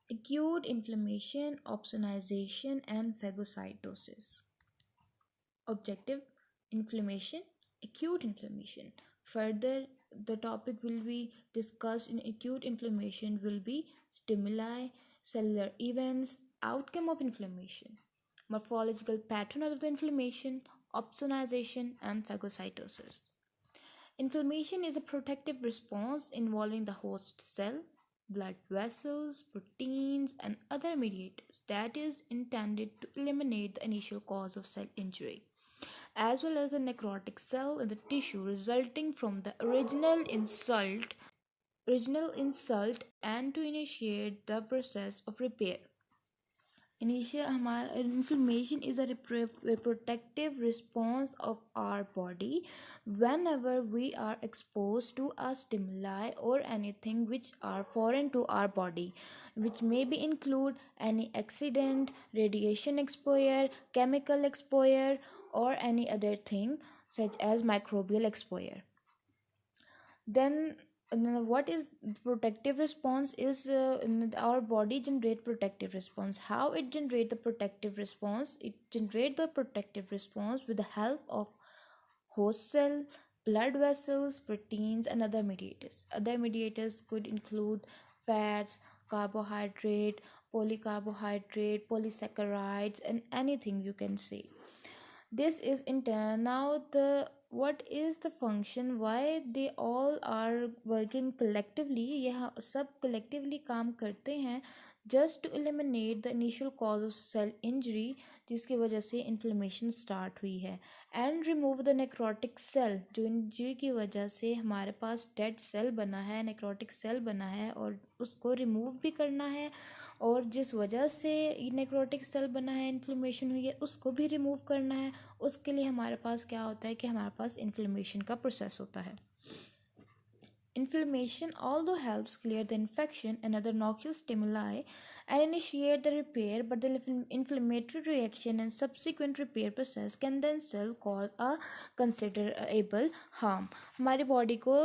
acute inflammation, opsonization, and phagocytosis. Objective: inflammation, acute inflammation. Further, the topic will be discussed in acute inflammation will be stimuli, cellular events, outcome of inflammation, morphological pattern of the inflammation, opsonization, and phagocytosis. Inflammation is a protective response involving the host cell, blood vessels, proteins, and other mediators that is intended to eliminate the initial cause of cell injury, as well as the necrotic cell in the tissue resulting from the original insult and to initiate the process of repair. Initial हमारा inflammation is a protective response of our body whenever we are exposed to a stimuli or anything which are foreign to our body, which may be include any accident, radiation exposure, chemical exposure, or any other thing such as microbial exposure. Then what is protective response is our body generate protective response. How it generate the protective response? It generate the protective response with the help of host cell, blood vessels, proteins, and other mediators could include fats, carbohydrate, polycarbohydrate, polysaccharides, and anything you can say. This is internal. Now the what is the function, why they all are working collectively, यह सब collectively काम करते हैं just to eliminate the initial cause of cell injury जिसकी वजह से inflammation start हुई है, and remove the necrotic cell जो injury की वजह से हमारे पास dead cell बना है, necrotic cell बना है, और उसको remove भी करना है, और जिस वजह से नेक्रोटिक सेल बना है, इन्फ्लेमेशन हुई है, उसको भी रिमूव करना है. उसके लिए हमारे पास क्या होता है कि हमारे पास इन्फ्लेमेशन का प्रोसेस होता है. Inflammation although helps clear the infection and other noxious stimuli and initiate the repair, but the inflammatory reaction and subsequent repair process can then still cause a considerable harm. हमारी body को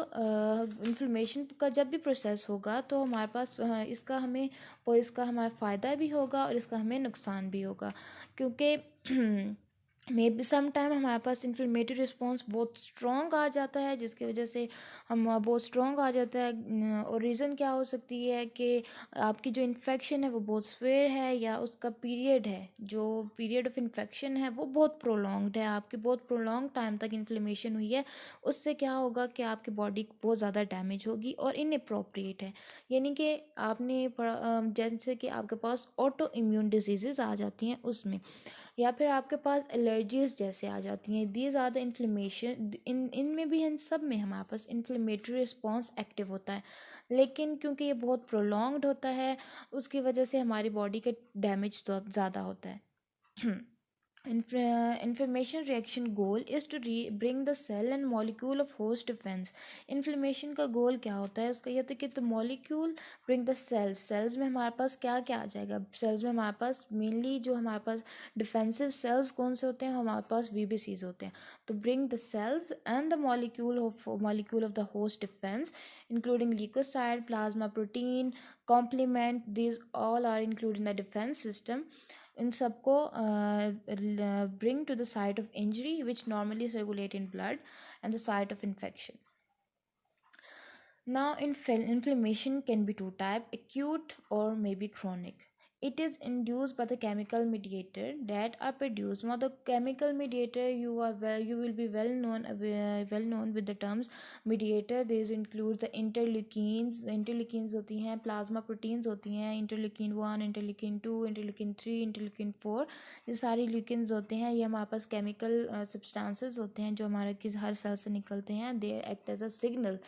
inflammation का जब भी process होगा तो हमारे पास इसका हमारा फ़ायदा भी होगा और इसका हमें नुकसान भी होगा, क्योंकि मे बी सम टाइम हमारे पास इन्फ्लेमेटरी रिस्पॉन्स बहुत स्ट्रॉन्ग आ जाता है, जिसकी वजह से हम बहुत स्ट्रॉन्ग आ जाता है. और रीज़न क्या हो सकती है कि आपकी जो इन्फेक्शन है वो बहुत स्वेयर है, या उसका पीरियड है, जो पीरियड ऑफ इन्फेक्शन है वो बहुत प्रोलॉन्ग्ड है, आपकी बहुत प्रोलॉन्ग टाइम तक इन्फ्लेमेशन हुई है. उससे क्या होगा कि आपकी बॉडी बहुत ज़्यादा डैमेज होगी और इनअप्रोप्रिएट है. यानी कि आपने जैसे कि आपके पास ऑटो इम्यून डिजीज़ आ जाती हैं उसमें, या फिर आपके पास एलर्जीज जैसे आ जाती हैं. दीज आर द इन्फ्लेमेशन, इनमें भी इन सब में हमारे पास इन्फ्लेमेटरी रिस्पॉन्स एक्टिव होता है. लेकिन क्योंकि ये बहुत प्रोलॉन्ग्ड होता है, उसकी वजह से हमारी बॉडी का डैमेज तो ज़्यादा होता है. Inflammation reaction goal is to bring the cell and molecule of host defense. Inflammation का गोल क्या होता है? उसका ये होता है कि the molecule bring the cells में हमारे पास क्या क्या आ जाएगा. cells में हमारे पास मेनली जो हमारे पास डिफेंसिव सेल्स कौन से होते हैं, हमारे पास VBCs होते हैं. तो bring the cells and the molecule of the host defense including leukocyte, plasma protein, complement, these all are included in the defense system. इन सबको bring to the site of injury which normally circulate in blood and the site of infection. Now inflammation can be two types, acute or maybe chronic. It is induced by the chemical mediator that are produced. Now the chemical mediator, you will be well known with the terms mediator. These include the interleukins. The interleukins होती हैं, plasma proteins होती हैं, interleukin 1, interleukin 2, interleukin 3, interleukin 4. ये सारी ल्यूकिन्स होते हैं. ये हमारे पास केमिकल सब्सटेंसेस होते हैं जो हमारे हर सेल से निकलते हैं. They act as a signal.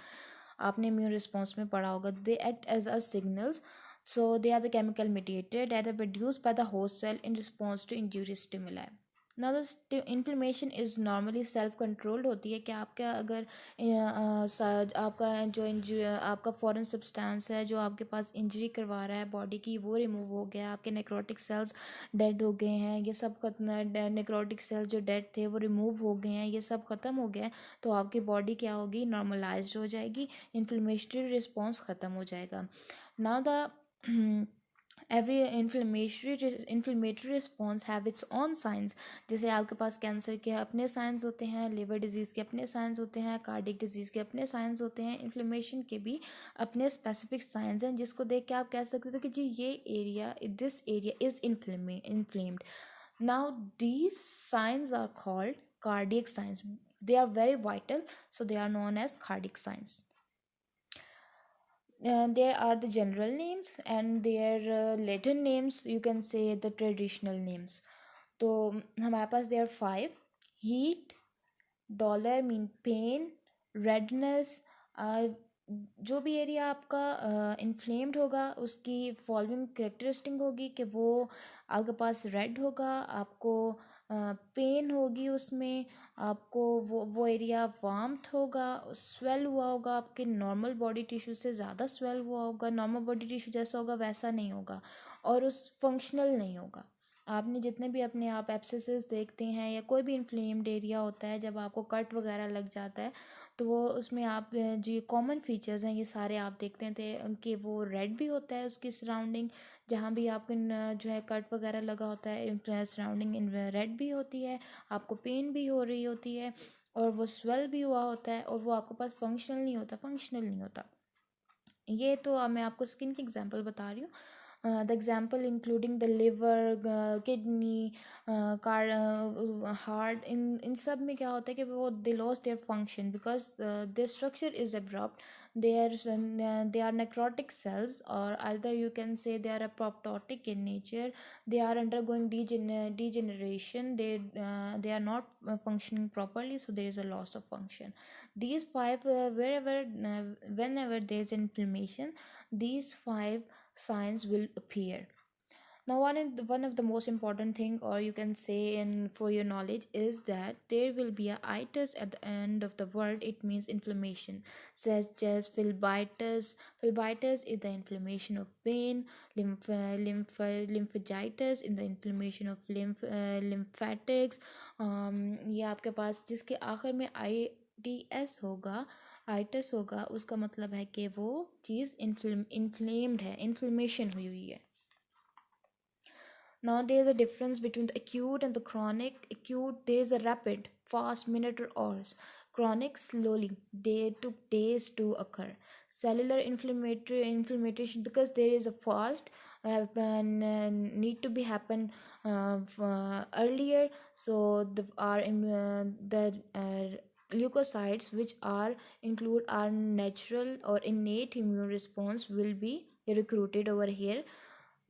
आपने इम्यून रिस्पॉन्स में पढ़ा होगा. They act as a signals. So they are the chemical mediator that are produced by the host cell in response to injurious stimuli. Now the inflammation is normally self controlled होती है कि आपका अगर आपका जो आपका फॉरेन सब्सटेंस है जो आपके पास इंजरी करवा रहा है बॉडी की, वो रिमूव हो गया, आपके नेक्रोटिक सेल्स डेड हो गए हैं, ये सब नेक्रोटिक सेल्स जो डेड थे वो रिमूव हो गए हैं, ये सब ख़त्म हो गया, तो आपकी बॉडी क्या होगी, नॉर्मलाइज्ड हो जाएगी, इन्फ्लेमेटरी रिस्पॉन्स ख़त्म हो जाएगा. Now the every inflammatory response have it's on science. जैसे आपके पास कैंसर के अपने साइंस होते हैं, लिवर डिजीज़ के अपने साइंस होते हैं, कार्डिक डिजीज़ के अपने साइंस होते हैं, इन्फ्लेमेशन के भी अपने स्पेसिफिक साइंस हैं, जिसको देख के आप कह सकते हो कि जी ये area, this area is inflamed. Now these signs are called cardiac signs. They are very vital, so they are known as cardiac signs. There are the general names and their Latin names, you can say the traditional names. तो हमारे पास there are 5: heat, dolor mean pain, redness. जो भी area आपका inflamed होगा उसकी following characteristic होगी कि वो आपके पास रेड होगा, आपको पेन होगी, उसमें आपको वो एरिया वार्मथ होगा, स्वेल हुआ होगा, आपके नॉर्मल बॉडी टिश्यू से ज़्यादा स्वेल हुआ होगा, नॉर्मल बॉडी टिश्यू जैसा होगा वैसा नहीं होगा, और उस फंक्शनल नहीं होगा। आपने जितने भी अपने आप एब्सेसेस देखते हैं या कोई भी इन्फ्लेम्ड एरिया होता है, जब आपको कट वगैरह लग जाता है तो वो उसमें आप जो कॉमन फीचर्स हैं ये सारे आप देखते थे कि वो रेड भी होता है उसकी सराउंडिंग, जहाँ भी आपको जो है कट वगैरह लगा होता है सराउंडिंग रेड भी होती है, आपको पेन भी हो रही होती है, और वो स्वेल भी हुआ होता है, और वो आपके पास फंक्शनल नहीं होता। ये तो मैं आपको स्किन की एग्जांपल बता रही हूँ। The example including the liver, kidney, car, heart, इन सब में क्या होता है कि वो they lose their function because their structure is abrupt, they are necrotic cells, or either you can say they are apoptotic in nature, they are undergoing degeneration, they are not functioning properly, so there is a loss of function. These five whenever there is inflammation, these five signs will appear. Now one of the most important thing, or you can say in for your knowledge, is that there will be a itis at the end of the word. It means inflammation, such as phlebitis is the inflammation of vein, lymphangitis in the inflammation of lymphatics. ये आपके पास जिसके आखिर में ITS होगा, आइटस होगा, उसका मतलब है कि वो चीज़ इन्फ्लेम्ड है, इन्फ्लेमेशन हुई है। Now there is a difference between the acute and the chronic. Acute, there is a rapid, fast, minute or hours. Chronic, slowly, day took days to occur. Cellular inflammation, because there is a fast, need to be happen earlier. So the leukocytes, which are include our natural or innate immune response, will be recruited over here,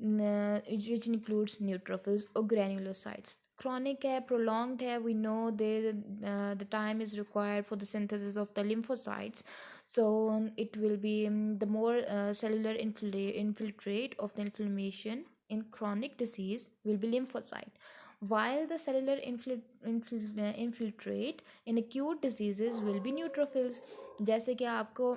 which includes neutrophils or granulocytes. Chronic है, prolonged है, we know the time is required for the synthesis of the lymphocytes, so it will be the more cellular infiltrate of the inflammation in chronic disease will be lymphocyte, while the cellular infiltrate in acute diseases will be neutrophils. जैसे कि आपको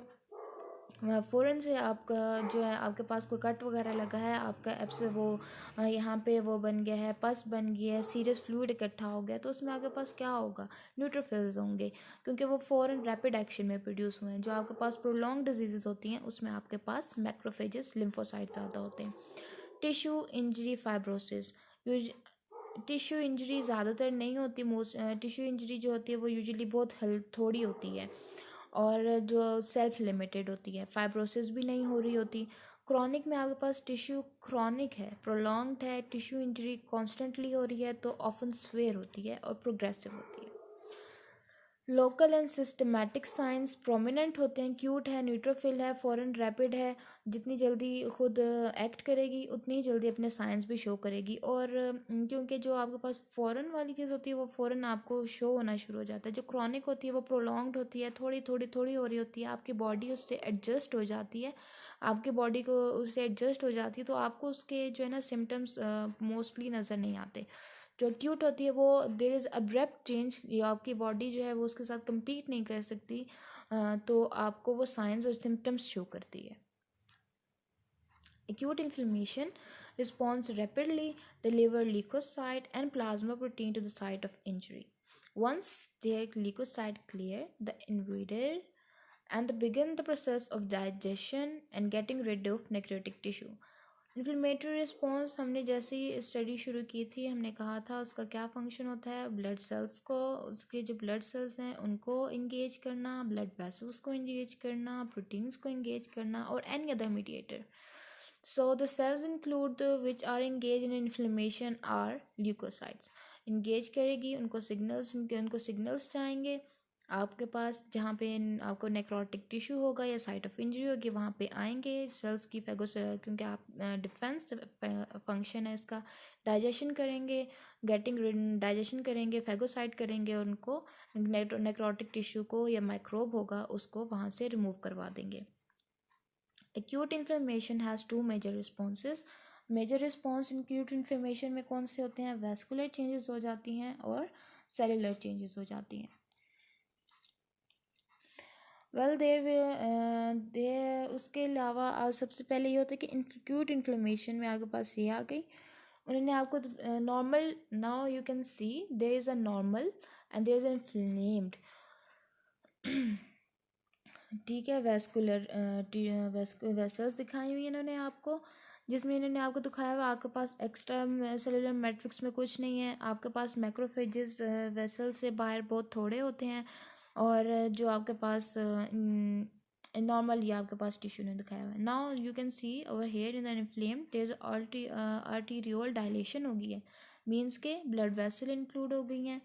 फ़ौरन से आपका जो है आपके पास कोई कट वगैरह लगा है, आपका एप्स वो यहाँ पे वो बन गया है, पस बन गया है, सीरियस फ्लूइड इकट्ठा हो गया, तो उसमें आपके पास क्या होगा, न्यूट्रोफिल्स होंगे, क्योंकि वो फ़ौरन रैपिड एक्शन में प्रोड्यूस हुए हैं। जो आपके पास प्रोलॉन्ग डिजीज़ होती हैं उसमें आपके पास मैक्रोफेजेस, लिम्फोसाइट ज़्यादा होते हैं। Tissue injury, fibrosis. Tissue injury ज़्यादातर नहीं होती, टिश्यू इंजरी जो होती है वो यूजुअली बहुत थोड़ी होती है और जो सेल्फ लिमिटेड होती है, फाइब्रोसिस भी नहीं हो रही होती। क्रॉनिक में आपके पास टिश्यू क्रॉनिक है, प्रोलॉन्ग्ड है, टिश्यू इंजरी कॉन्स्टेंटली हो रही है, तो ऑफन स्वेयर होती है और प्रोग्रेसिव होती है। Local and systematic science prominent होते हैं, क्यूट है, न्यूट्रोफिल है, फॉरन रैपिड है, जितनी जल्दी खुद एक्ट करेगी उतनी जल्दी अपने साइंस भी शो करेगी, और क्योंकि जो आपके पास फ़ौरन वाली चीज़ होती है वो फ़ौरन आपको शो होना शुरू हो जाता है। जो क्रॉनिक होती है वो प्रोलॉन्ग्ड होती है, थोड़ी थोड़ी थोड़ी हो रही होती है, आपकी बॉडी उससे एडजस्ट हो जाती है, आपकी बॉडी को उससे एडजस्ट हो जाती है, तो आपको उसके जो है ना सिम्टम्स मोस्टली नज़र नहीं आते। जो एक्यूट होती है वो देर इज़ अब्रप्ट चेंज, या आपकी बॉडी जो है वो उसके साथ compete नहीं कर सकती, तो आपको वो साइंस और सिम्टम्स शो करती है। Acute inflammation responds rapidly, deliver leukocyte and plasma protein to the site of injury. Once their leukocyte clear the invader and begin the process of digestion and getting rid of necrotic tissue. Inflammatory response हमने जैसे ही study शुरू की थी हमने कहा था उसका क्या फंक्शन होता है, ब्लड सेल्स को, उसके जो ब्लड सेल्स हैं उनको इंगेज करना, ब्लड वेसल्स को इंगेज करना, प्रोटीन्स को इंगेज करना और any other mediator. So the cells include which are engaged in inflammation are leukocytes. Engage करेगी, उनको सिग्नल्स चाहेंगे आपके पास, जहाँ पे आपको नेक्रोटिक टिश्यू होगा या साइट ऑफ इंजरी होगी वहाँ पे आएंगे सेल्स की क्योंकि आप डिफेंस फंक्शन है इसका, डाइजेशन करेंगे, डाइजेशन करेंगे, फेगोसाइट करेंगे और उनको नेक्रोटिक टिश्यू को या माइक्रोब होगा उसको वहाँ से रिमूव करवा देंगे. Acute inflammation has two major responses. Major response acute inflammation में कौन से होते हैं, वैस्कुलर चेंजेस हो जाती हैं और सेलुलर चेंजेस हो जाती हैं. वेल देर उसके अलावा सबसे पहले ये होता है कि एक्यूट इन्फ्लेमेशन में आपके पास ये आ गई, उन्होंने आपको normal, now you can see there is a normal and there is a inflamed. ठीक है, वेसल्स दिखाई हुई इन्होंने आपको, जिसमें इन्होंने आपको दिखाया हुआ आपके पास एक्स्ट्रा सेलुलर मैट्रिक्स में कुछ नहीं है, आपके पास मैक्रोफेजेस वेसल से बाहर बहुत थोड़े होते हैं और जो आपके पास नॉर्मल ये आपके पास टिश्यू ने दिखाया हुआ है. Now you can see over here in the inflame there is arteriole dilation हो गई है, मीन्स के ब्लड वेसल इंक्लूड हो गई हैं,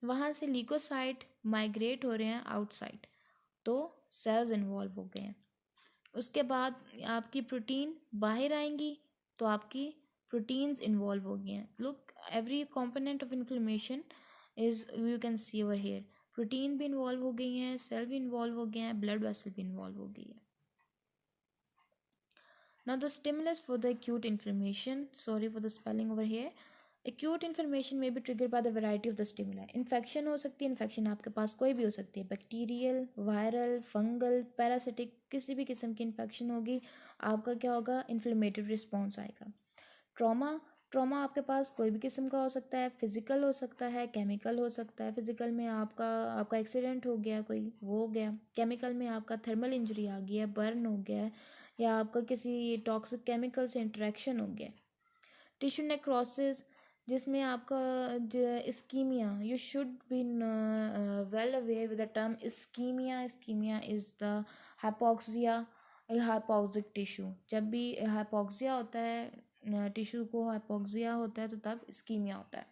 वहाँ से ल्यूकोसाइट माइग्रेट हो रहे हैं आउटसाइड, तो सेल्स इन्वॉल्व हो गए हैं. उसके बाद आपकी प्रोटीन बाहर आएंगी तो आपकी प्रोटीन्स इन्वॉल्व हो गई हैं. Look, every component of inflammation is, you can see over hair, protein भी इन्वॉल्व हो गई हैं, सेल भी इन्वॉल्व हो गए हैं, ब्लड वेसल भी इन्वॉल्व हो गई है. Now the stimulus for the acute inflammation, sorry for the spelling over here, acute inflammation may be triggered by the variety of the stimuli. Infection हो सकती है, इन्फेक्शन आपके पास कोई भी हो सकती है, बैक्टीरियल, वायरल, फंगल, पैरासिटिक, किसी भी किस्म की इन्फेक्शन होगी, आपका क्या होगा, इन्फ्लेमेटरी रिस्पॉन्स आएगा. ट्रॉमा, ट्रॉमा आपके पास कोई भी किस्म का हो सकता है, फिजिकल हो सकता है, केमिकल हो सकता है. फिजिकल में आपका आपका एक्सीडेंट हो गया कोई, वो हो गया. केमिकल में आपका थर्मल इंजरी आ गई है, बर्न हो गया है, या आपका किसी टॉक्सिक केमिकल से इंटरेक्शन हो गया. टिश्यू नेक्रोसिस, जिसमें आपका ischemia, you should be well aware with the term ischemia. Ischemia is the hypoxia, hypoxic tissue. जब भी हाइपोक्सिया होता है, टिश्यू को हाइपोक्सिया होता है तो तब इस्कीमिया होता है.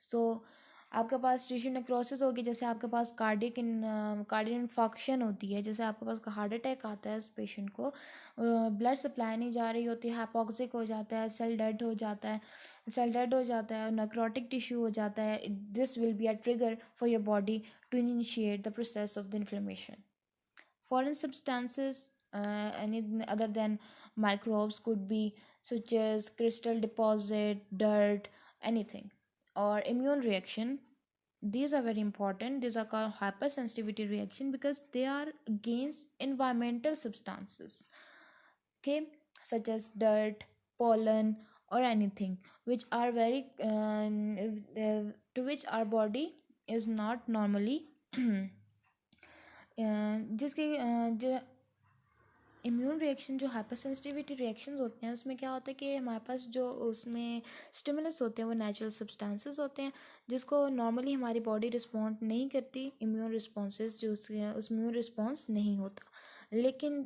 सो आपके पास टिश्यू नेक्रोसिस होगी, जैसे आपके पास कार्डियक इन्फॉक्शन होती है, जैसे आपके पास हार्ट अटैक आता है, उस पेशेंट को ब्लड सप्लाई नहीं जा रही होती, हाइपोक्सिक हो जाता है, सेल डेड हो जाता है, और नेक्रोटिक टिश्यू हो जाता है. This will be a trigger for your body to initiate the process of the inflammation. Foreign substances, any other than microbes, could be such as crystal deposit, dirt, anything, or immune reaction. These are very important. These are called hypersensitivity reaction because they are against environmental substances, okay, such as dirt, pollen, or anything which are very to which our body is not normally जिसके जो immune reaction, जो hyper sensitivity reactions होते हैं उसमें क्या होता है कि हमारे पास जो उसमें स्टिमुलस होते हैं वो नेचुरल सब्सटेंसेस होते हैं जिसको नॉर्मली हमारी बॉडी रिस्पॉन्ड नहीं करती. इम्यून रिस्पॉन्सेज जो उस इम्यून रिस्पॉन्स नहीं होता, लेकिन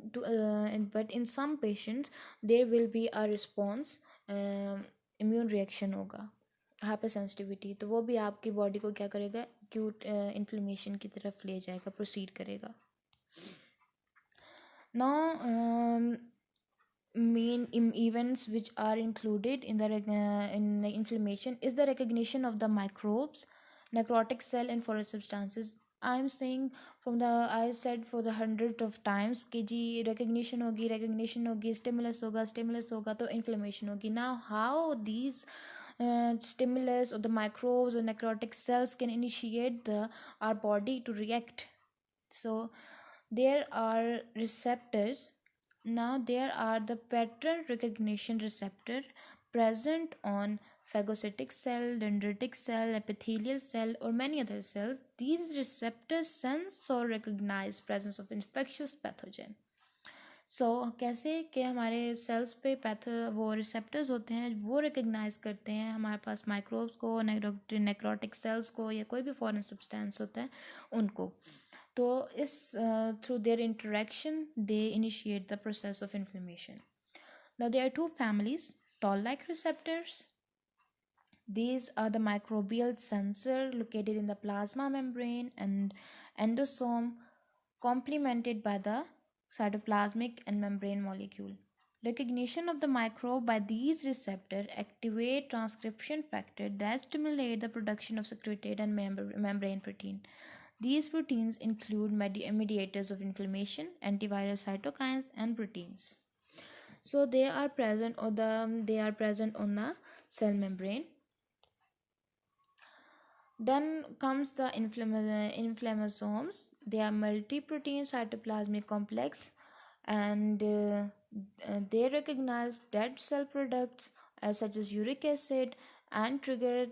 but in some patients there will be a response, immune reaction होगा, हाइपर सेंसिटिविटी, तो वो भी आपकी बॉडी को क्या करेगा, एक्यूट इन्फ्लेमेशन की तरफ ले जाएगा, प्रोसीड करेगा. Now, main events which are included in the inflammation is the recognition of the microbes, necrotic cell, and foreign substances. I'm saying I said for the hundred of times कि जी recognition होगी, stimulus होगा तो inflammation होगी. Now, how these stimulus or the microbes or necrotic cells can initiate our body to react? So there are receptors. Now there are the pattern recognition receptor present on phagocytic cell, dendritic cell, epithelial cell, or many other cells. These receptors sense or recognize presence of infectious pathogen. कैसे कि हमारे sales पे वो receptors होते हैं, वो recognise करते हैं हमारे पास माइक्रोब्स को, नेक्रोटिक सेल्स को, या कोई भी फॉरेन सब्सटेंस होता है उनको. तो इस through their interaction they initiate the process of inflammation. Now there are two families: toll-like receptors. These are the microbial sensor located in the plasma membrane and endosome, complemented by the cytoplasmic and membrane molecule. Recognition of the microbe by these receptors activate transcription factor that stimulate the production of secreted and membrane protein. These proteins include mediators of inflammation, antiviral cytokines, and proteins. So they are present on the cell membrane. Then comes the inflammasomes. They are multi-protein cytoplasmic complex, and they recognize dead cell products such as uric acid and trigger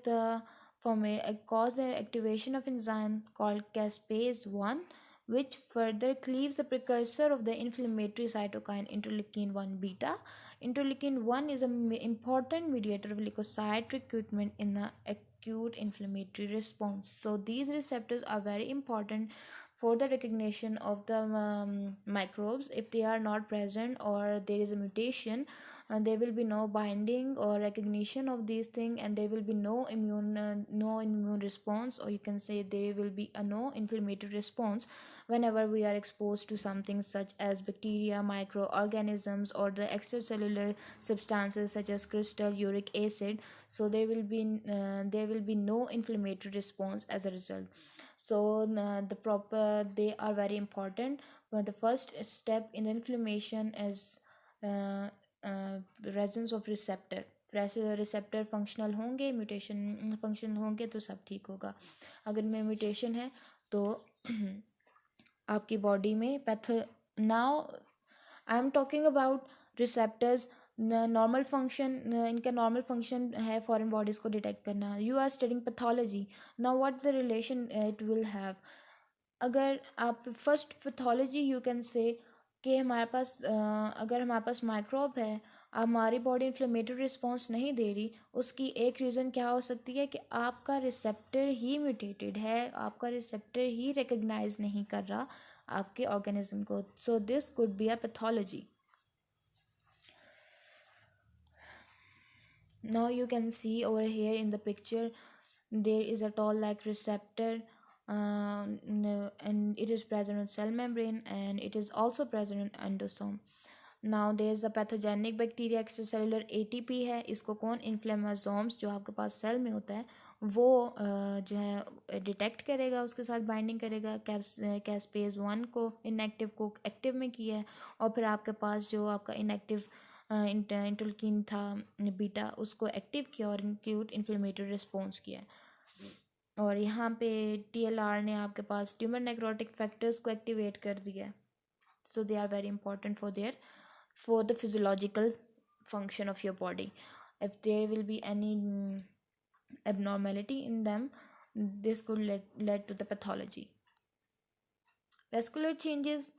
cause the activation of enzyme called caspase 1, which further cleaves the precursor of the inflammatory cytokine interleukin 1 beta. Interleukin 1 is an important mediator of leukocyte recruitment in the acute inflammatory response. So these receptors are very important for the recognition of the microbes. If they are not present or there is a mutation, there will be no binding or recognition of these things, and there will be no immune response, or you can say there will be a no inflammatory response whenever we are exposed to something such as bacteria, microorganisms, or the extracellular substances such as crystal uric acid. So there will be no inflammatory response as a result. So they are very important. But the first step in inflammation is uh, presence of receptor. Receptor functional होंगे, mutation functional होंगे तो सब ठीक होगा. अगर में mutation है तो आपकी बॉडी में now I am talking about receptors. Normal function, इनका नॉर्मल फंक्शन है फॉरेन बॉडीज़ को डिटेक्ट करना. You are studying pathology. Now what the relation it will have. अगर आप फर्स्ट पैथोलॉजी यू कैन से कि हमारे पास अगर हमारे पास माइक्रोब है, हमारी बॉडी इन्फ्लेमेटरी रिस्पॉन्स नहीं दे रही, उसकी एक रीज़न क्या हो सकती है कि आपका रिसेप्टर ही म्यूटेटेड है, आपका रिसेप्टर ही रिकग्नाइज नहीं कर रहा आपके ऑर्गेनिज्म को. So this could be a pathology. Now you can see over here in the picture there is a toll-like receptor, and it is present on cell membrane, and it is also present in endosome. Now there is a pathogenic bacteria extracellular ATP है. इसको कौन, इन्फ्लेमासोम्स जो आपके पास cell में होता है वो जो है डिटेक्ट करेगा, उसके साथ बाइंडिंग करेगा. कैस्पेज 1 को इनएक्टिव को एक्टिव में किया है, और फिर आपके पास जो आपका इनएक्टिव इंटरल्यूकिन था बीटा, उसको एक्टिव किया और एक्यूट इन्फ्लेमेटरी रिस्पॉन्स किया. और यहाँ पे TLR ने आपके पास ट्यूमर नेक्रोटिक फैक्टर्स को एक्टिवेट कर दिया है. So they are very important for the physiological function of your body. If there will be any abnormality in them, this could lead to the pathology. Vascular changes.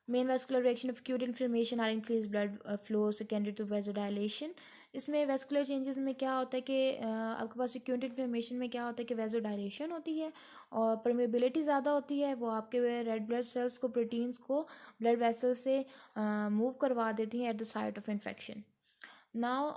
Main vascular reaction of acute inflammation are increased blood flow secondary to vasodilation. इसमें vascular changes में क्या होता है कि आपके पास acute inflammation में क्या होता है कि वेजोडाइलेशन होती है और परमेबिलिटी ज़्यादा होती है. वो आपके रेड ब्लड सेल्स को, प्रोटीन्स को ब्लड वेसल से मूव करवा देती हैं at the site of infection. Now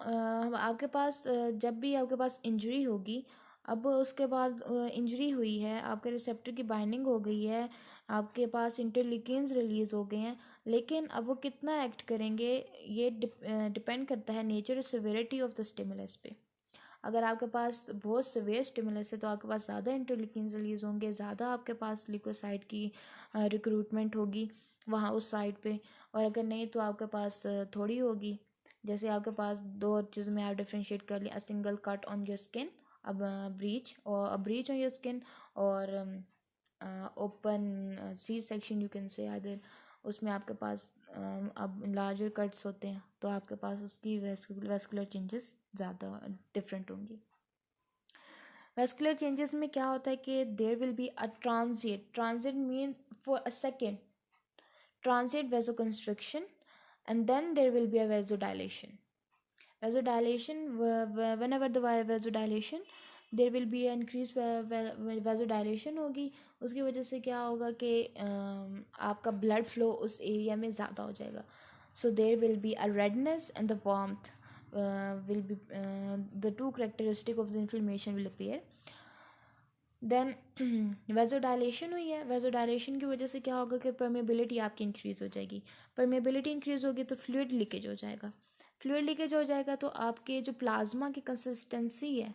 आपके पास जब भी आपके पास इंजरी होगी, अब उसके बाद इंजरी हुई है, आपके रिसेप्टर की बाइंडिंग हो गई है, आपके पास इंटरल्यूकिन्स रिलीज़ हो गए हैं, लेकिन अब वो कितना एक्ट करेंगे ये डिपेंड करता है नेचर और सिवियरिटी ऑफ द स्टिमुलस पे. अगर आपके पास बहुत सिवियर स्टिमुलस है तो आपके पास ज़्यादा इंटरल्यूकिन्स रिलीज़ होंगे, ज़्यादा आपके पास ल्यूकोसाइट की रिक्रूटमेंट होगी वहाँ उस साइड पे. और अगर नहीं तो आपके पास थोड़ी होगी. जैसे आपके पास दो चीज़ों में आप डिफ्रेंशिएट कर लिया, a single cut on your skin, अब ब्रीच ऑन योर स्किन, और open C section you can say other. उसमें आपके पास अब लार्जर कट्स होते हैं तो आपके पास उसकी वेस्कुलर चेंजेस ज़्यादा डिफरेंट होंगी. वेस्कुलर चेंजेस में क्या होता है कि there will be a transit mean for a second, transit vasoconstriction. and then there will be a vasodilation. Whenever the vasodilation, there will be an increase vasodilation होगी, उसकी वजह से क्या होगा कि आपका ब्लड फ्लो उस एरिया में ज़्यादा हो जाएगा. So there will be a redness and the warmth will be the two characteristic of the inflammation will appear. Then vasodilation हुई है. वेजोडाइलेशन की वजह से क्या होगा कि परमेबिलिटी आपकी इंक्रीज़ हो जाएगी. परमेबिलिटी इंक्रीज़ होगी तो फ्लूइड लीकेज हो जाएगा. फ्लूइड लीकेज हो जाएगा तो आपके जो प्लाज्मा की कंसिस्टेंसी है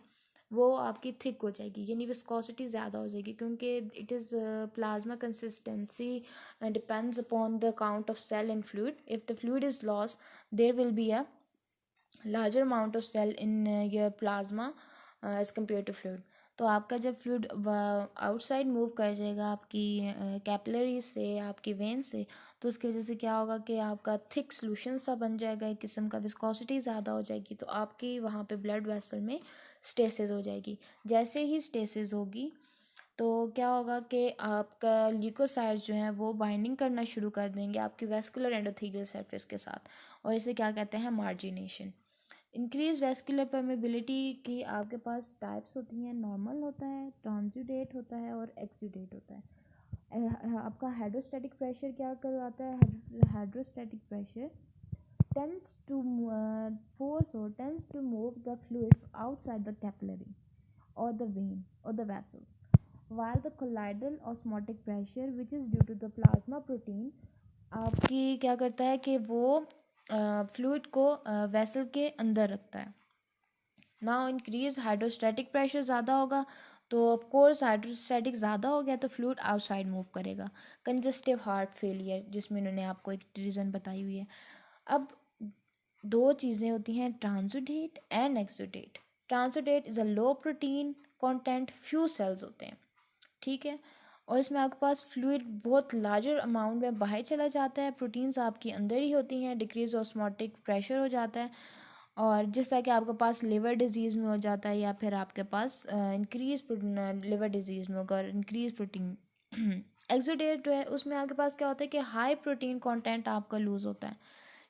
वो आपकी थिक हो जाएगी, यानी विस्कोसिटी ज़्यादा हो जाएगी, क्योंकि it is plasma consistency depends upon the count of cell in fluid. If the fluid is loss there will be a larger amount of cell in your plasma as compare to fluid. तो आपका जब fluid outside move कर जाएगा आपकी capillary से, आपकी when से, तो उसकी वजह से क्या होगा कि आपका थिक सोल्यूशन सा बन जाएगा, एक किस्म का विस्कोसिटी ज़्यादा हो जाएगी, तो आपकी वहाँ पे ब्लड वेसल में स्टेसिस हो जाएगी. जैसे ही स्टेसिस होगी तो क्या होगा कि आपका ल्यूकोसाइट्स जो हैं वो बाइंडिंग करना शुरू कर देंगे आपकी वेस्कुलर एंडोथेलियल सरफेस के साथ, और इसे क्या कहते हैं, मार्जिनेशन. इंक्रीज वेस्कुलर परमेबिलिटी की आपके पास टाइप्स होती हैं. नॉर्मल होता है, ट्रांसुडेट होता है और एक्सुडेट होता है. आपका हाइड्रोस्टैटिक प्रेशर क्या करवाता है, hydrostatic pressure tends to force or tends to move the fluid outside the capillary or the vein or the vessel, while the colloidal osmotic pressure which is due to the plasma protein आपकी क्या करता है कि वो fluid को vessel के अंदर रखता है. नाउ इंक्रीज हाइड्रोस्टैटिक प्रेशर ज़्यादा होगा तो ऑफ कोर्स हाइड्रोस्टैटिक ज़्यादा हो गया तो फ्लूइड आउटसाइड मूव करेगा. कंजस्टिव हार्ट फेलियर, जिसमें इन्होंने आपको एक रीज़न बताई हुई है. अब दो चीज़ें होती हैं, transudate and exudate. Transudate is a low protein content, few cells होते हैं, ठीक है, और इसमें आपके पास फ्लूइड बहुत लार्जर अमाउंट में बाहर चला जाता है, प्रोटीन्स आपकी अंदर ही होती हैं, डिक्रीज ऑस्मोटिक प्रेशर हो जाता है, और जिस तरह कि आपके पास लिवर डिजीज़ में हो जाता है, या फिर आपके पास इंक्रीज लिवर डिजीज़ में होगा और इंक्रीज प्रोटीन. एक्सुडेट जो है उसमें आपके पास क्या होता है कि हाई प्रोटीन कंटेंट आपका लूज़ होता है,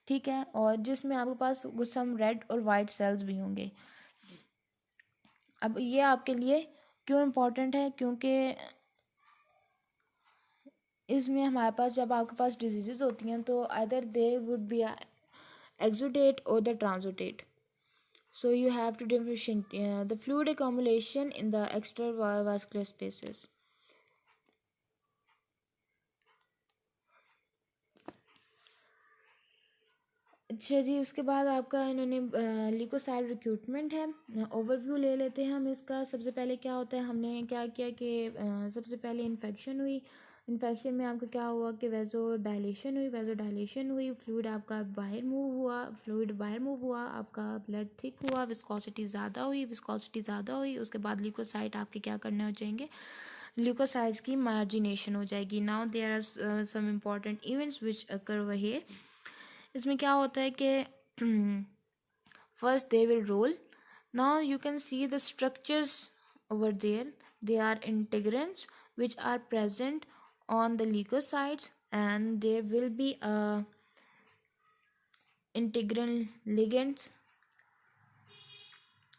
ठीक है, और जिसमें आपके पास कुछ सम रेड और वाइट सेल्स भी होंगे. अब ये आपके लिए क्यों इम्पोर्टेंट है, क्योंकि इसमें हमारे पास जब आपके पास डिजीज़ होती हैं तो other they would be exudate or the transutate. So you have to differentiate the fluid accumulation in the extravascular spaces. अच्छा जी, उसके बाद आपका इन्होंने ल्यूकोसाइट रिक्रूटमेंट है. ओवरव्यू ले लेते हैं हम इसका. सबसे पहले क्या होता है, हमने क्या किया कि सबसे पहले इन्फेक्शन हुई. इन्फेक्शन में आपका क्या हुआ कि वेजोडाइलेशन हुई, फ्लूइड आपका बाहर मूव हुआ, आपका ब्लड थिक हुआ, विस्कोसिटी ज़्यादा हुई. उसके बाद ल्यूकोसाइट आपके क्या करने हो जाएंगे, ल्यूकोसाइट्स की मार्जिनेशन हो जाएगी. Now there are some important events which occur over here. इसमें क्या होता है कि first they will roll. Now you can see the structures over there. They are integrants which are present on the leukocytes, and there will be integral ligands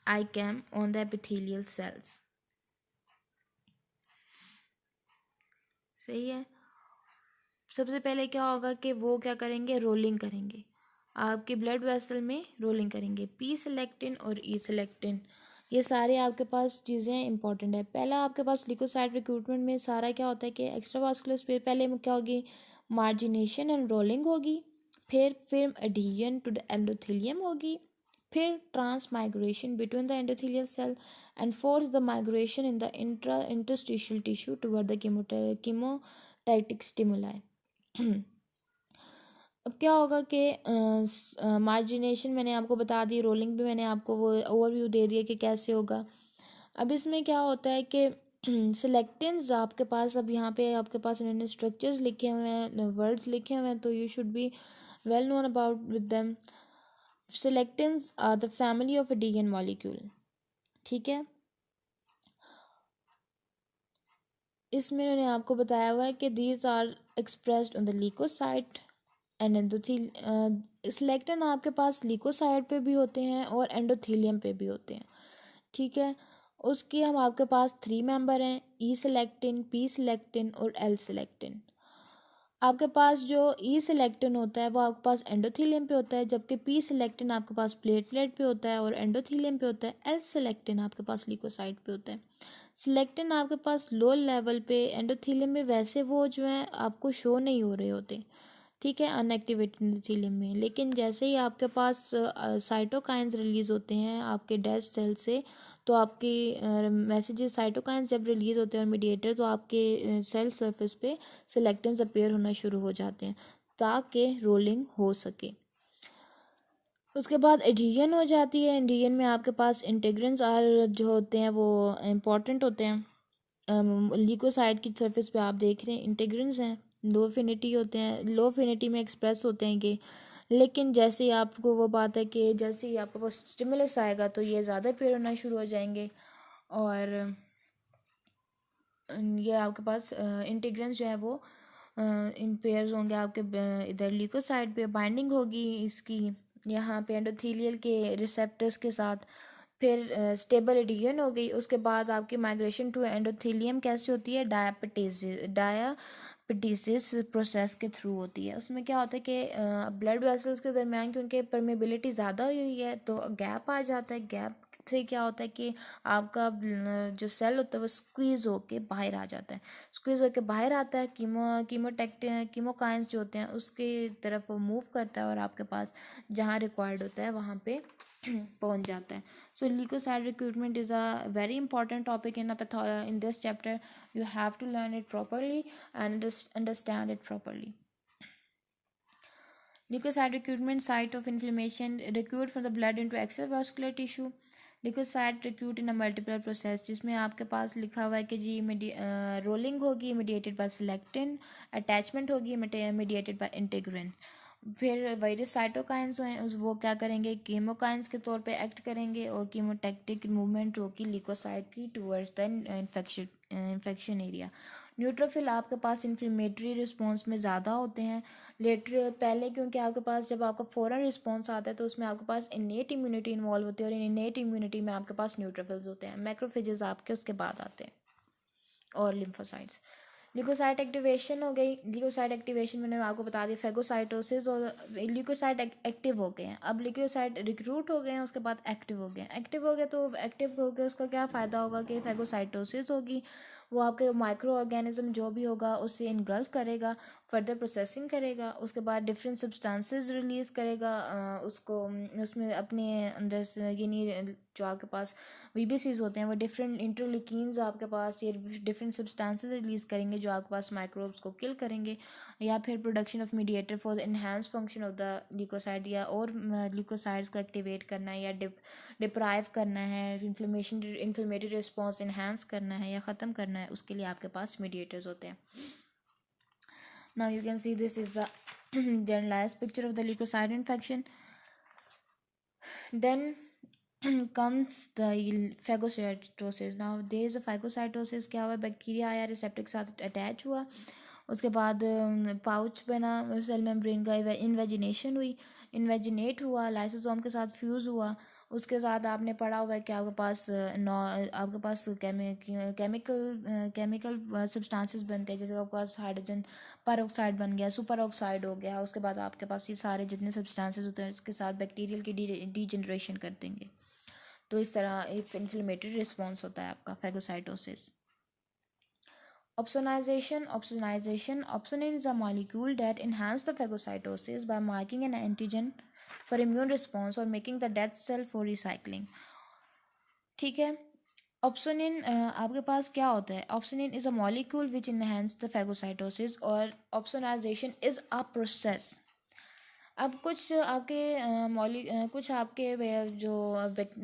ICAM on the epithelial cells. सही है. सबसे पहले क्या होगा कि वो क्या करेंगे, रोलिंग करेंगे, आपके ब्लड वेसल में रोलिंग करेंगे. पी सेलेक्टिन और ई सेलेक्टिन, ये सारे आपके पास चीज़ें इंपॉर्टेंट है. पहला आपके पास ल्यूकोसाइट रिक्रूटमेंट में सारा क्या होता है कि एक्स्ट्रावास्कुलर स्पेस, पहले में क्या होगी, मार्जिनेशन एंड रोलिंग होगी, फिर एडहेजन टू द एंडोथेलियम होगी, फिर transmigration between the endothelial cell, and fourth the migration in the interstitial tissue toward the chemotactic stimuli. अब क्या होगा कि मार्जिनेशन मैंने आपको बता दी, रोलिंग भी मैंने आपको वो ओवरव्यू दे दिया कि कैसे होगा. अब इसमें क्या होता है कि सिलेक्टेंस आपके पास, अब यहाँ पे आपके पास इन्होंने स्ट्रक्चर्स लिखे हुए हैं, वर्ड्स लिखे हुए हैं, तो you should be well known about with them. Selectins are the family of a DN molecule, ठीक है. इसमें इन्होंने आपको बताया हुआ है कि these are expressed on the leukocyte and selectin आपके पास ल्यूकोसाइट पे भी होते हैं और एंडोथीलियम पे भी होते हैं, ठीक है। उसकी हम आपके पास 3 मेंबर हैं, ई सिलेक्टिन, पी सिलेक्टिन और एल सिलेक्टिन। आपके पास जो ई सिलेक्टिन होता है वो आपके पास एंडोथीलियम पे होता है, जबकि पी सिलेक्टिन आपके पास प्लेटलेट पे होता है और एंडोथीलियम पे होता है। एल सिलेक्टिन आपके पास ल्यूकोसाइट पे होता है। सिलेक्टिन आपके पास लो लेवल पे एंडोथीलियम में वैसे वो जो है आपको शो नहीं हो रहे होते, ठीक है, अनएक्टिवेटेड एंडोथेलियम में। लेकिन जैसे ही आपके पास साइटोकाइंस रिलीज होते हैं आपके डेड सेल से, तो आपके मैसेजेस साइटोकाइंस जब रिलीज होते हैं और मीडिएटर, तो आपके सेल सरफेस पे सिलेक्टिन्स अपीयर होना शुरू हो जाते हैं ताकि रोलिंग हो सके। उसके बाद एडीजन हो जाती है। एडीजन में आपके पास इंटीग्रिन्स आर जो होते हैं वो इम्पॉर्टेंट होते हैं। ल्यूकोसाइड की सरफेस पे आप देख रहे हैं इंटीग्रिन्स हैं, लो एफिनिटी होते हैं, लो एफिनिटी में एक्सप्रेस होते हैं ये। लेकिन जैसे ही आपको वो बात है कि जैसे ही आपके पास स्टिमुलस आएगा तो ये ज़्यादा पेयर होना शुरू हो जाएंगे और ये आपके पास इंटीग्रेंस जो है वो इन पेयर्स होंगे आपके इधर ल्यूकोसाइड पे बाइंडिंग होगी इसकी यहाँ पे एंडोथीलियल के रिसेप्टर्स के साथ। फिर स्टेबल एडिशन हो गई। उसके बाद आपकी माइग्रेशन टू एंडोथीलियम कैसे होती है, डायापिटीसिस प्रोसेस के थ्रू होती है। उसमें क्या होता है कि ब्लड वेसल्स के दरमियान क्योंकि परमेबिलिटी ज़्यादा हुई है तो गैप आ जाता है। गैप से क्या होता है कि आपका जो सेल होता है वो स्क्वीज़ होके बाहर आ जाता है। स्क्वीज़ होके बाहर आता है, कीमोकाइंस जो होते हैं उसके तरफ वो मूव करता है और आपके पास जहाँ रिक्वायर्ड होता है वहाँ पे पहुँच जाता है। So leukocyte recruitment is a very important topic in in this chapter. You have to learn it properly and understand it properly. Leukocyte recruitment, site of inflammation, recruit from the blood into extravascular tissue. Leukocyte recruit in a multiple process, जिसमें आपके पास लिखा हुआ है कि जी rolling होगी mediated by selectin, attachment होगी mediated by integrin। फिर virus cytokines हैं उस वो क्या करेंगे, कीमोकाइंस के तौर पे एक्ट करेंगे और कीमोटैक्टिक मूवमेंट होगी ल्यूकोसाइट की towards the infection area. Neutrophil आपके पास इन्फ्लेमेटरी रिस्पॉन्स में ज़्यादा होते हैं। लेटर पहले क्योंकि आपके पास जब आपका फ़ौरन रिस्पॉन्स आता है तो उसमें आपके पास इनेट इम्यूनिटी इन्वॉल्व होती है और इनेट इम्यूनिटी में आपके पास न्यूट्रोफिल्स होते हैं। मैक्रोफेजेस आपके उसके बाद आते हैं और लिम्फोसाइट्स। ल्यूकोसाइट एक्टिवेशन हो गई। ल्यूकोसाइट एक्टिवेशन मैंने आपको बता दिया, फेगोसाइटोसिस और ल्यूकोसाइट एक्टिव हो गए हैं। अब ल्यूकोसाइट रिक्रूट हो गए हैं उसके बाद एक्टिव हो गए। एक्टिव हो गए तो एक्टिव हो गए उसका क्या फ़ायदा होगा कि फेगोसाइटोसिस होगी, वो आपके माइक्रो ऑर्गेनिज्म जो भी होगा उससे इनगल्फ करेगा, फर्दर प्रोसेसिंग करेगा, उसके बाद डिफरेंट सब्सटेंसेस रिलीज़ करेगा उसको उसमें अपने अंदर से, यानी जो आपके पास वीबीसीज होते हैं वो डिफरेंट इंटरलिकीन्स आपके पास ये डिफरेंट सब्सटेंसेस रिलीज़ करेंगे जो आपके पास माइक्रोब्स को किल करेंगे। या फिर production of mediator for the enhance function of the leukocyte, या और ल्यूकोसाइड्स को एक्टिवेट करना है या डिप्राइव करना है, इन्फ्लेमेटरी रिस्पॉन्स इन्हांस करना है या ख़त्म करना है, उसके लिए आपके पास मीडिएटर्स होते हैं। Now you can see this is the generalized picture of the leukocyte infection. Then comes the phagocytosis. Now there is a phagocytosis, क्या हुआ, बैक्टीरिया आया रिसेप्टर के साथ अटैच हुआ, उसके बाद पाउच बना सेल मेम्ब्रेन का, इन्वेजिनेशन हुई, इन्वेजिनेट हुआ, लाइसोसोम के साथ फ्यूज़ हुआ। उसके साथ आपने पढ़ा हुआ है कि आपके पास केमिकल सब्सटेंसेस बनते हैं, जैसे आपके पास हाइड्रोजन परऑक्साइड बन गया, सुपर ऑक्साइड हो गया, उसके बाद आपके पास ये सारे जितने सब्सटेंसेस होते हैं उसके साथ बैक्टीरियल की डीजनरेशन कर देंगे। तो इस तरह इन्फ्लेमेटरी रिस्पॉन्स होता है आपका phagocytosis. Opsonization. Opsonin is a molecule that enhances the phagocytosis by marking an antigen for immune response or making the dead cell for recycling. ठीक है। ऑप्सोनिन आपके पास क्या होता है, opsonin is a molecule which enhance the phagocytosis और opsonization is a process. अब कुछ आपके जो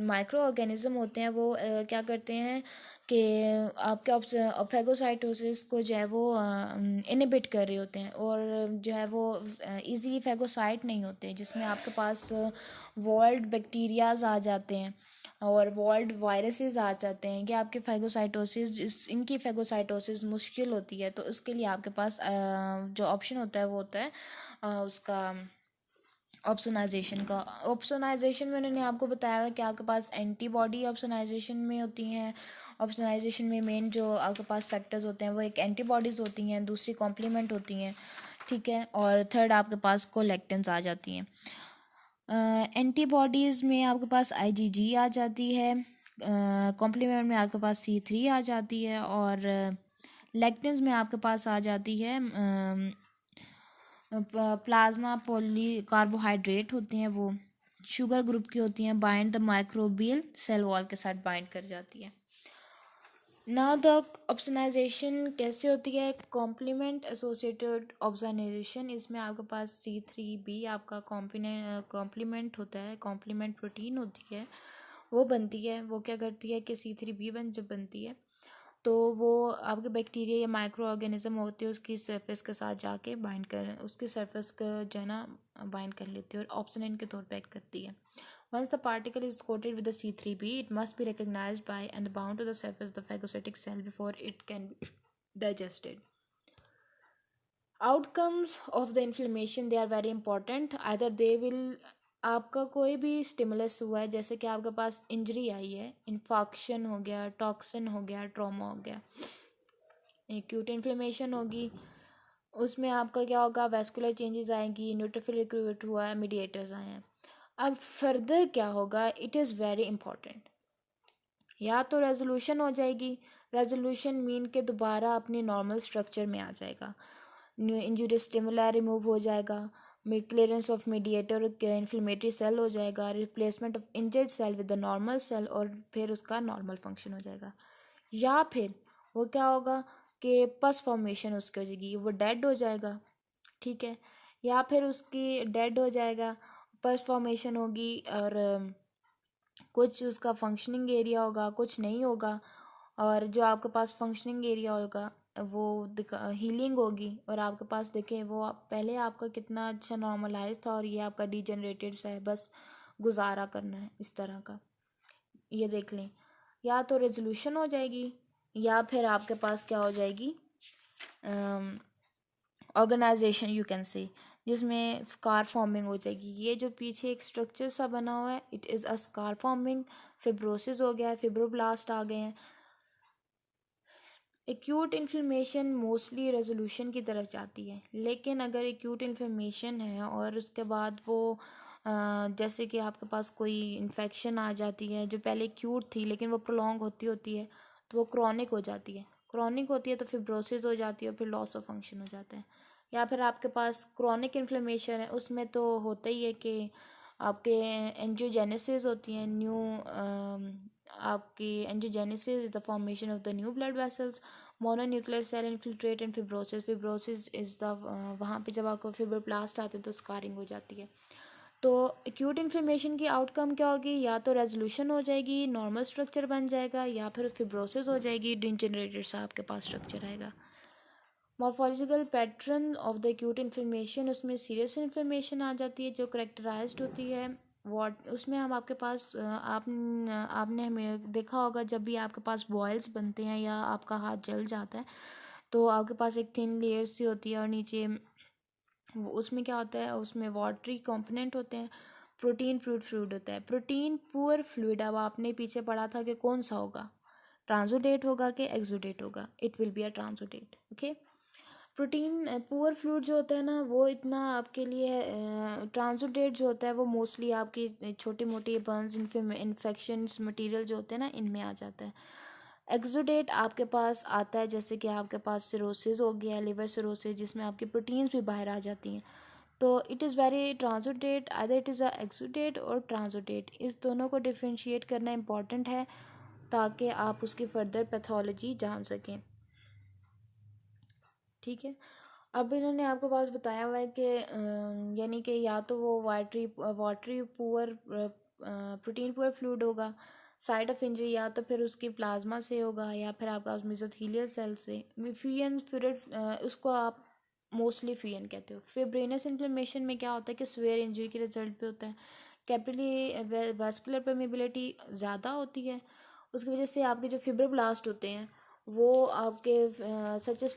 माइक्रो ऑर्गेनिज्म होते हैं वो क्या करते हैं कि आपके फेगोसाइटोसिस को जो है वो इनहिबिट कर रहे होते हैं और जो है वो इजीली फेगोसाइट नहीं होते, जिसमें आपके पास वॉल्ड बैक्टीरियाज आ जाते हैं और वर्ल्ड वायरसेस आ जाते हैं कि आपके फैगोसाइटोसिस इनकी फैगोसाइटोसिस मुश्किल होती है, तो उसके लिए आपके पास जो ऑप्शन होता है वो होता है उसका ऑप्सोनाइजेशन का। ऑप्सोनाइजेशन में मैंने आपको बताया है कि आपके पास एंटीबॉडी ऑप्सोनाइजेशन में होती हैं। ऑप्सोनाइजेशन में मेन जो आपके पास फैक्टर्स होते हैं वो एक एंटीबॉडीज़ होती हैं, दूसरी कॉम्प्लीमेंट होती हैं, ठीक है, और थर्ड आपके पास कोलेक्टेंस आ जाती हैं। एंटीबॉडीज़ में आपके पास आईजीजी आ जाती है, कॉम्प्लीमेंट में आपके पास C3 आ जाती है, और लेक्टेंस में आपके पास आ जाती है प्लाज्मा पॉली कार्बोहाइड्रेट होते हैं, वो शुगर ग्रुप की होती हैं, bind the microbial cell wall के साथ बाइंड कर जाती है। नाउ द ऑप्सोनाइजेशन कैसे होती है? कॉम्प्लीमेंट एसोसिएटेड ऑप्सोनाइजेशन, इसमें आपके पास C3b आपका कॉम्प्लीमेंट होता है, कॉम्प्लीमेंट प्रोटीन होती है, वो बनती है। वो क्या करती है कि C3b जब बनती है तो वो आपके बैक्टीरिया या माइक्रो ऑर्गेनिज्म होती है उसकी सरफेस के साथ जाके बाइंड कर उसकी सरफेस का जो है ना बाइंड कर लेती है और ऑप्सोनेंट के तौर पे एक्ट करती है। Once the particle is coated with the C3b, it must be recognized by and bound to the surface of the phagocytic cell before it can be digested. Outcomes of the inflammation, they are very important. Either they will आपका कोई भी stimulus हुआ है, जैसे कि आपके पास injury आई है, infarction हो गया, टॉक्सिन हो गया, ट्रॉमा हो गया, एक्यूट इन्फ्लेमेशन होगी, उसमें आपका क्या होगा, वेस्कुलर चेंजेस आएंगी, न्यूट्रोफिल रिक्रूट हुआ है, मीडिएटर्स आए हैं। अब फर्दर क्या होगा, इट इज़ वेरी इंपॉर्टेंट। या तो रेजोल्यूशन हो जाएगी, रेजोल्यूशन मीन के दोबारा अपने नॉर्मल स्ट्रक्चर में आ जाएगा, इंजुरी स्टिमुला रिमूव हो जाएगा, clearance of mediator inflammatory cell हो जाएगा, replacement of injured cell with the normal cell, और फिर उसका नॉर्मल फंक्शन हो जाएगा। या फिर वो क्या होगा कि पस फॉर्मेशन उसकी हो जाएगी, वो डेड हो जाएगा, ठीक है, या फिर उसकी डेड हो जाएगा, पस फॉर्मेशन होगी, और कुछ उसका फंक्शनिंग एरिया होगा, कुछ नहीं होगा, और जो आपके पास फंक्शनिंग एरिया होगा वो हीलिंग होगी, और आपके पास देखें वो पहले आपका कितना अच्छा नॉर्मलाइज था और ये आपका डिजनरेटेड सा है, बस गुजारा करना है इस तरह का, ये देख लें। या तो रेजोल्यूशन हो जाएगी या फिर आपके पास क्या हो जाएगी, ऑर्गेनाइजेशन यू कैन से, जिसमें स्कार फॉर्मिंग हो जाएगी। ये जो पीछे एक स्ट्रक्चर सा बना हुआ है, it is a scar forming, fibrosis हो गया है, फिब्रोब्लास्ट आ गए हैं। एक्यूट इन्फ्लेमेशन मोस्टली रेजोल्यूशन की तरफ जाती है, लेकिन अगर एक्यूट इन्फ्लेमेशन है और उसके बाद वो जैसे कि आपके पास कोई इन्फेक्शन आ जाती है जो पहले एक्यूट थी लेकिन वो प्रोलॉन्ग होती होती है, तो वो क्रॉनिक हो जाती है। क्रॉनिक होती है तो फिब्रोसिस हो जाती है और फिर लॉस ऑफ फंक्शन हो जाता है। या फिर आपके पास क्रॉनिक इन्फ्लेमेशन है, उसमें तो होता ही है कि आपके एंजियोजेनेसिस होती हैं, आपकी angiogenesis is the formation of the new blood vessels, mononuclear cell infiltrate and fibrosis, fibrosis is the वहाँ पे जब आपको फिब्रोब्लास्ट आते हैं तो स्कारिंग हो जाती है। तो एक्यूट इन्फ्लेमेशन की आउटकम क्या होगी, या तो रेजोल्यूशन हो जाएगी, नॉर्मल स्ट्रक्चर बन जाएगा, या फिर फिब्रोसिस हो जाएगी, डिजनरेटेड सा आपके पास स्ट्रक्चर आएगा। Morphological pattern of the acute inflammation, उसमें सीरियस इन्फ्लेमेशन आ जाती है जो करेक्टराइज्ड होती है उसमें हम आपके पास आपने हमें देखा होगा जब भी आपके पास बॉयल्स बनते हैं या आपका हाथ जल जाता है तो आपके पास एक थिन लेयर सी होती है और नीचे उसमें क्या होता है, उसमें वाटरी कंपोनेंट होते हैं, प्रोटीन फ्लूइड होता है। प्रोटीन पुअर फ्लूइड, अब आपने पीछे पढ़ा था कि कौन सा होगा, ट्रांसोडेट होगा कि एक्सोडेट होगा, it will be a transudate, okay. Protein poor fluid जो होता है ना वो इतना आपके लिए, ट्रांसोडेट जो होता है वो मोस्टली आपकी छोटी मोटी बर्न्स इन्फेक्शंस मटेरियल जो होते हैं ना इनमें आ जाता है। एक्सोडेट आपके पास आता है जैसे कि आपके पास सिरोसिस हो गया, लिवर सिरोसिस, जिसमें आपकी प्रोटीन्स भी बाहर आ जाती हैं। तो it is very transudate, either it is a exudate और ट्रांसोडेट, इस दोनों को डिफ्रेंशिएट करना इंपॉर्टेंट है ताकि आप उसकी फर्दर पैथोलॉजी जान सकें, ठीक है। अब इन्होंने आपको पास बताया हुआ है कि यानी कि या तो वो watery poor protein poor fluid होगा, साइड ऑफ इंजरी या तो फिर उसकी प्लाज्मा से होगा या फिर आपका मेसोथेलियल सेल से। फियन फिर उसको आप मोस्टली फियन कहते हो। फिब्रेनस इन्फ्लेमेशन में क्या होता है कि स्वेयर इंजरी के रिजल्ट पे होता है कैपिलरी वास्कुलर परमेबिलिटी ज़्यादा होती है, उसकी वजह से आपके जो फिब्रोब्लास्ट होते हैं वो आपके सच एस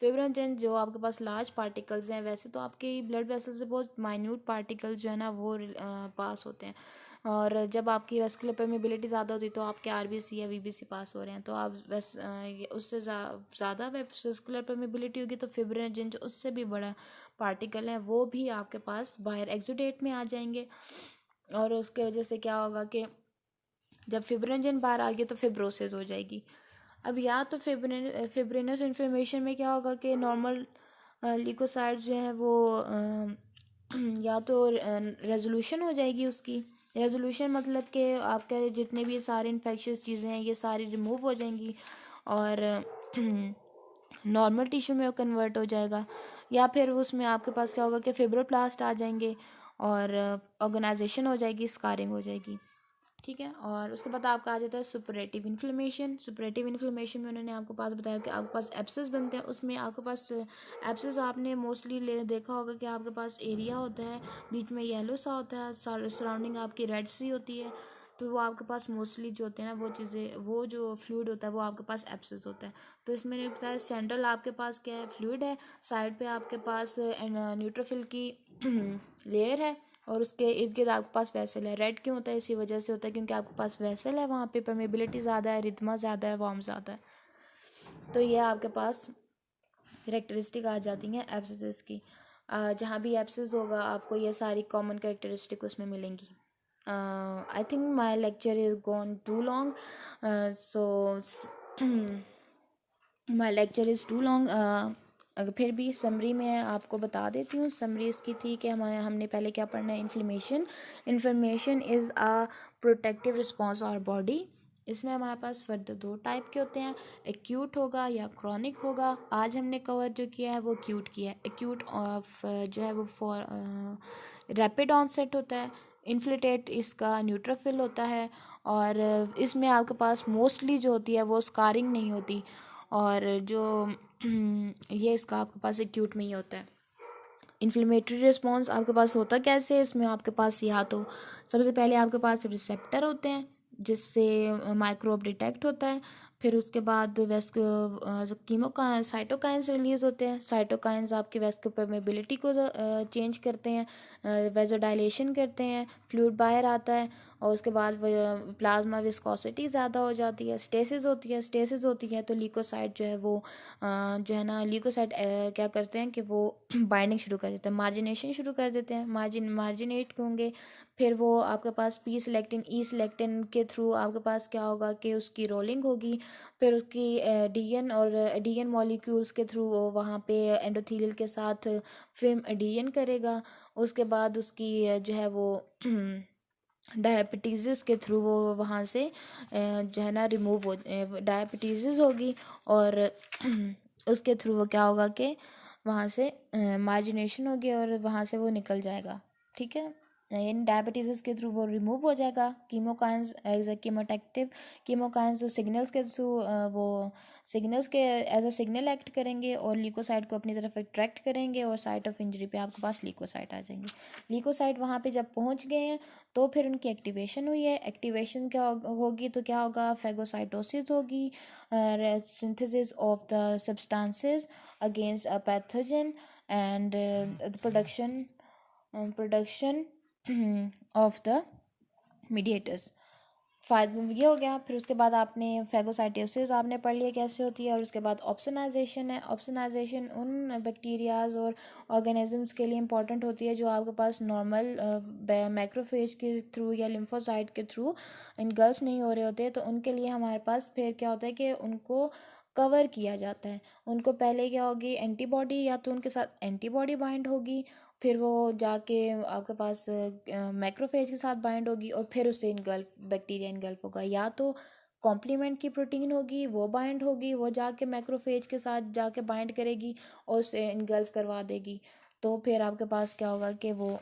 फिब्रोनोजन जो आपके पास लार्ज पार्टिकल्स हैं। वैसे तो आपके ब्लड वेसल से बहुत माइन्यूट पार्टिकल्स जो है ना वो पास होते हैं, और जब आपकी वेस्कुलर परमेबिलिटी ज़्यादा होती है तो आपके आरबीसी या वीबीसी पास हो रहे हैं, तो आप उससे ज़्यादा वेस्कुलर परमेबिलिटी होगी तो फिब्रोनोजन जो उससे भी बड़ा पार्टिकल है वो भी आपके पास बाहर एक्सुडेट में आ जाएंगे, और उसके वजह से क्या होगा कि जब फिब्रिनोजन बाहर आ गया तो फिब्रोसिस हो जाएगी। अब या तो फिब्रिनस इन्फ्लेमेशन में क्या होगा कि नॉर्मल ल्यूकोसाइट्स जो है वो या तो रेजोल्यूशन हो जाएगी उसकी। रेजोल्यूशन मतलब कि आपके जितने भी सारे इन्फेक्शियस चीज़ें हैं ये सारी रिमूव हो जाएंगी और नॉर्मल टिश्यू में कन्वर्ट हो जाएगा। या फिर उसमें आपके पास क्या होगा कि फिब्रोप्लास्ट आ जाएंगे और ऑर्गेनाइजेशन हो जाएगी, स्कारिंग हो जाएगी, ठीक है। और उसके बाद आपका आ जाता है सुपरेटिव इन्फ्लेमेशन। सुपरेटिव इन्फ्लेमेशन में उन्होंने आपको पास बताया कि आपके पास एब्सेस बनते हैं। उसमें आपके पास एब्सेस आपने मोस्टली देखा होगा कि आपके पास एरिया होता है, बीच में येलो सा होता है, सराउंडिंग आपकी रेड सी होती है, तो वो आपके पास मोस्टली जो होते हैं ना वो चीज़ें, वो जो फ्लूइड होता है वो आपके पास एब्सेस होता है। तो इसमें मैंने बताया सेंट्रल आपके पास क्या है, फ्लूइड है, साइड पे आपके पास न्यूट्रोफिल की लेयर है, और उसके इर्द गिर्द आपके पास वेसल है। रेड क्यों होता है? इसी वजह से होता है क्योंकि आपके पास वेसल है, वहाँ पे परमेबिलिटी ज़्यादा है, रिदमा ज़्यादा है, वार्म ज़्यादा है। तो ये आपके पास करेक्टरिस्टिक आ जाती हैं एब्सेस की। जहाँ भी एब्सेस होगा आपको ये सारी कॉमन करेक्टरिस्टिक उसमें मिलेंगी। I think my lecture is gone too long, so my lecture is too long. अगर फिर भी समरी में आपको बता देती हूँ। समरी इसकी थी कि हमने पहले क्या पढ़ना है, inflammation is a protective response और बॉडी। इसमें हमारे पास फर्दर दो टाइप के होते हैं, एक्यूट होगा या क्रॉनिक होगा। आज हमने कवर जो किया है वो एक्यूट किया है। एक्यूट ऑफ जो है वो फॉर रैपिड ऑनसेट होता है, इन्फ्लेटेट इसका न्यूट्रोफिल होता है, और इसमें आपके पास मोस्टली जो होती है वो स्कारिंग नहीं होती, और जो ये इसका आपके पास एक्यूट में ही होता है। इन्फ्लेमेटरी रिस्पॉन्स आपके पास होता कैसे है? इसमें आपके पास या तो सबसे पहले आपके पास रिसेप्टर होते हैं जिससे माइक्रोब डिटेक्ट होता है, फिर उसके बाद साइटोकाइंस रिलीज होते हैं। साइटोकाइंस आपकी वेस्को परमेबिलिटी को चेंज करते हैं, वेजोडाइलेशन करते हैं, फ्लूइड बाहर आता है, और उसके बाद प्लाज्मा विस्कोसिटी ज़्यादा हो जाती है, स्टेसिस होती है तो ल्यूकोसाइट जो है वो जो है ना ल्यूकोसाइट क्या करते हैं कि वो बाइंडिंग शुरू कर देते हैं, मार्जिनेशन शुरू कर देते हैं, मार्जिनेट होंगे। फिर वो आपके पास पी सिलेक्टिन ई सिलेक्टिन के थ्रू आपके पास क्या होगा कि उसकी रोलिंग होगी, फिर उसकी एडियन और एडियन मॉलिक्यूल्स के थ्रू वो वहाँ पे एंडोथेलियल के साथ फिल्म एडियन करेगा। उसके बाद उसकी जो है वो डायबिटीज़ के थ्रू वो वहाँ से जो है ना रिमूव हो डायबिटीज़ होगी, और उसके थ्रू वो क्या होगा कि वहाँ से मार्जिनेशन होगी और वहाँ से वो निकल जाएगा, ठीक है। इन डायबिटीज़ के थ्रू वो रिमूव हो जाएगा। कीमोकाइंस एज ए कीमोकाइंस जो सिग्नल्स के थ्रू वो सिग्नल्स के एज अ सिग्नल एक्ट करेंगे और ल्यूकोसाइट को अपनी तरफ अट्रैक्ट करेंगे, और साइट ऑफ इंजरी पे आपके पास ल्यूकोसाइट आ जाएंगे। ल्यूकोसाइट वहाँ पे जब पहुँच गए हैं तो फिर उनकी एक्टिवेशन हुई है। एक्टिवेशन क्या होगी तो क्या होगा, फैगोसाइटोसिस होगी, synthesis of the substances against a pathogen, and production of the mediators. फ़ायदा ये हो गया। फिर उसके बाद आपने फैगोसाइटोसिस आपने पढ़ लिया कैसे होती है, और उसके बाद ऑप्सोनाइजेशन है। ऑप्सोनाइजेशन उन बैक्टीरियाज और ऑर्गेनिजम्स के लिए इंपॉर्टेंट होती है जो आपके पास नॉर्मल मैक्रोफेज के थ्रू या लिम्फोसाइट के थ्रू इनगल्फ नहीं हो रहे होते, तो उनके लिए हमारे पास फिर क्या होता है कि उनको कवर किया जाता है। उनको पहले क्या होगी, एंटीबॉडी, या तो उनके साथ एंटीबॉडी बाइंड होगी, फिर वो जाके आपके पास मैक्रोफेज के साथ बाइंड होगी, और फिर उससे इनगल्फ बैक्टीरिया इनगल्फ होगा। या तो कॉम्प्लीमेंट की प्रोटीन होगी, वो बाइंड होगी, वो जाके मैक्रोफेज के साथ जाके बाइंड करेगी और उससे इनगल्फ करवा देगी, तो फिर आपके पास क्या होगा कि वो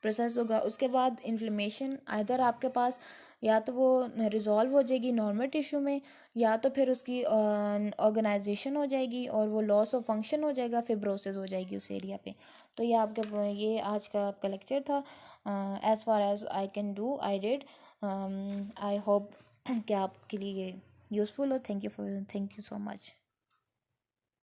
प्रोसेस होगा। उसके बाद इन्फ्लेमेशन, इधर आपके पास या तो वो रिज़ॉल्व हो जाएगी नॉर्मल टिश्यू में, या तो फिर उसकी ऑर्गेनाइजेशन हो जाएगी और वो लॉस ऑफ फंक्शन हो जाएगा, फिब्रोसिस हो जाएगी उस एरिया पे। तो ये आज का आपका लेक्चर था। As far as I can do I did. I hope कि आपके लिए यूज़फुल हो। Thank you so much.